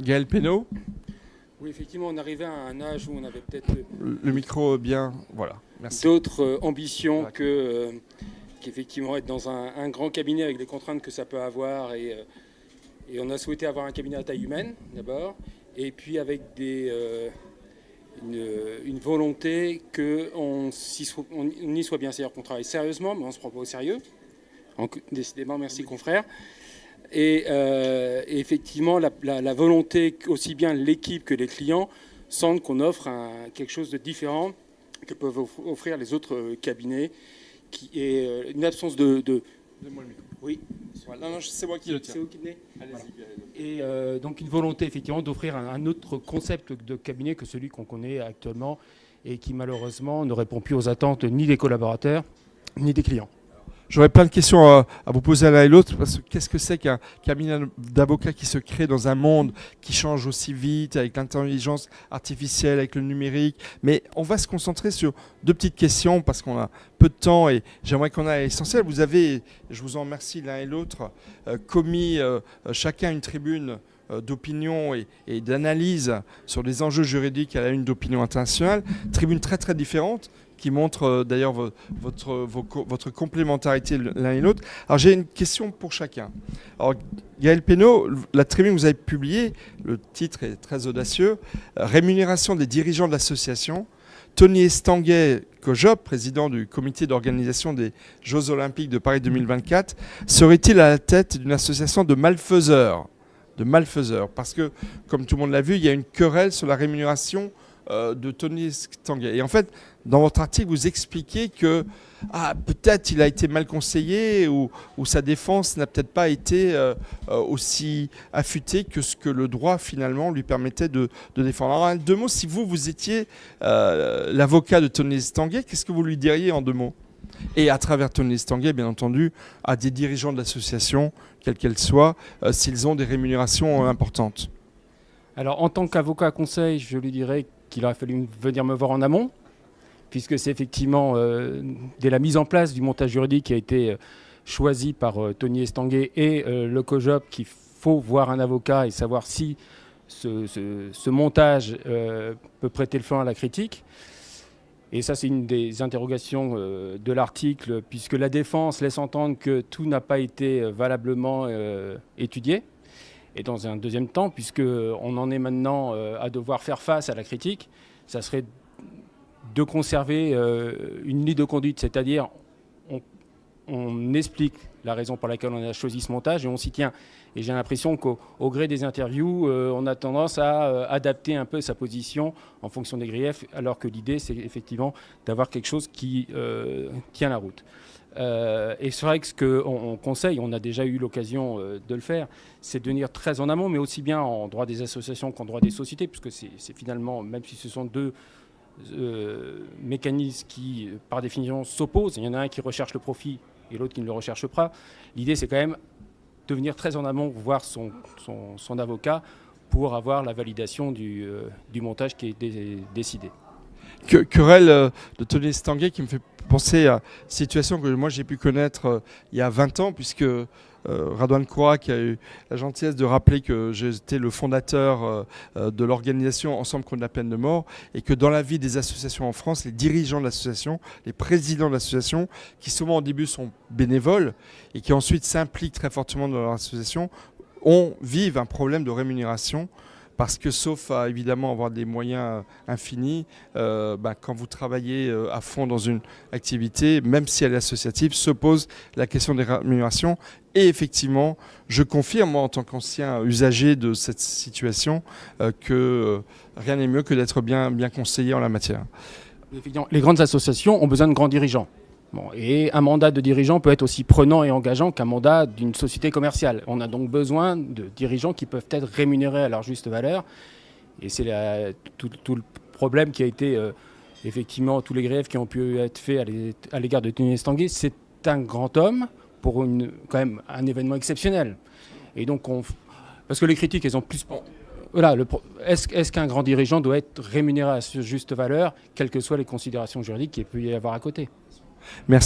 Gaël Pénaud, Oui, effectivement, on arrivait à un âge où on avait peut-être le micro bien, voilà, merci. d'autres ambitions qu'effectivement être dans un grand cabinet avec les contraintes que ça peut avoir. Et on a souhaité avoir un cabinet à taille humaine, d'abord, et puis avec une volonté qu'on y soit bien. C'est-à-dire qu'on travaille sérieusement, mais on ne se prend pas au sérieux. Décidément, merci confrère. Et effectivement, la volonté, aussi bien l'équipe que les clients, sentent qu'on offre quelque chose de différent que peuvent offrir les autres cabinets, qui est une absence de. Donne-moi le micro. Oui. Non, non, c'est moi qui le tiens. C'est vous qui venez. Allez-y. Et donc une volonté effectivement d'offrir un autre concept de cabinet que celui qu'on connaît actuellement et qui malheureusement ne répond plus aux attentes ni des collaborateurs ni des clients. J'aurais plein de questions à vous poser à l'un et l'autre, parce que qu'est-ce que c'est qu'un cabinet d'avocats qui se crée dans un monde qui change aussi vite, avec l'intelligence artificielle, avec le numérique. Mais on va se concentrer sur deux petites questions, parce qu'on a peu de temps et j'aimerais qu'on aille à l'essentiel. Vous avez, je vous en remercie l'un et l'autre, commis chacun une tribune d'opinion et d'analyse sur les enjeux juridiques à la une d'Opinion Internationale. Tribune très très différente, qui montre d'ailleurs votre complémentarité l'un et l'autre. Alors j'ai une question pour chacun. Alors Gaël Pénaud, la tribune que vous avez publiée, le titre est très audacieux, Rémunération des dirigeants de l'association. Tony Estanguet, COJOP, président du comité d'organisation des Jeux Olympiques de Paris 2024, serait-il à la tête d'une association de malfaiseurs ? Parce que, comme tout le monde l'a vu, il y a une querelle sur la rémunération de Tony Estanguet. Et en fait, dans votre article, vous expliquez que peut-être il a été mal conseillé ou sa défense n'a peut-être pas été aussi affûtée que ce que le droit finalement lui permettait de défendre. Alors, deux mots, si vous étiez l'avocat de Tony Estanguet, qu'est-ce que vous lui diriez en deux mots ? Et à travers Tony Estanguet, bien entendu, à des dirigeants de l'association, quelles qu'elles soient, s'ils ont des rémunérations importantes. Alors en tant qu'avocat conseil, je lui dirais qu'il aurait fallu venir me voir en amont, puisque c'est effectivement dès la mise en place du montage juridique qui a été choisi par Tony Estanguet et le COJOP qu'il faut voir un avocat et savoir si ce montage peut prêter le flanc à la critique. Et ça, c'est une des interrogations de l'article, puisque la défense laisse entendre que tout n'a pas été valablement étudié. Et dans un deuxième temps, puisqu'on en est maintenant à devoir faire face à la critique, ça serait de conserver une ligne de conduite, c'est-à-dire on explique la raison pour laquelle on a choisi ce montage et on s'y tient. Et j'ai l'impression qu'au gré des interviews, on a tendance à adapter un peu sa position en fonction des griefs, alors que l'idée, c'est effectivement d'avoir quelque chose qui tient la route. Et c'est vrai que ce qu'on conseille, on a déjà eu l'occasion de le faire, c'est de venir très en amont, mais aussi bien en droit des associations qu'en droit des sociétés, puisque c'est finalement, même si ce sont deux mécanismes qui, par définition, s'opposent, il y en a un qui recherche le profit et l'autre qui ne le recherche pas, l'idée c'est quand même de venir très en amont voir son avocat pour avoir la validation du montage qui est décidé. Querelle de Tony Estanguet qui me fait penser à une situation que moi j'ai pu connaître il y a 20 ans, puisque Radouane Kourak a eu la gentillesse de rappeler que j'étais le fondateur de l'organisation Ensemble contre la peine de mort, et que dans la vie des associations en France, les dirigeants de l'association, les présidents de l'association, qui souvent au début sont bénévoles et qui ensuite s'impliquent très fortement dans leur association, vivent un problème de rémunération. Parce que sauf à évidemment avoir des moyens infinis, quand vous travaillez à fond dans une activité, même si elle est associative, se pose la question des rémunérations. Et effectivement, je confirme, moi en tant qu'ancien usager de cette situation, que rien n'est mieux que d'être bien conseillé en la matière. Les grandes associations ont besoin de grands dirigeants. Bon, et un mandat de dirigeant peut être aussi prenant et engageant qu'un mandat d'une société commerciale. On a donc besoin de dirigeants qui peuvent être rémunérés à leur juste valeur. Et c'est tout le problème qui a été, effectivement, tous les griefs qui ont pu être faits à l'égard de Tony Estanguet. C'est un grand homme pour quand même un événement exceptionnel. Et donc, parce que les critiques, elles ont plus... Voilà, est-ce qu'un grand dirigeant doit être rémunéré à sa juste valeur, quelles que soient les considérations juridiques qu'il peut y avoir à côté ? Merci.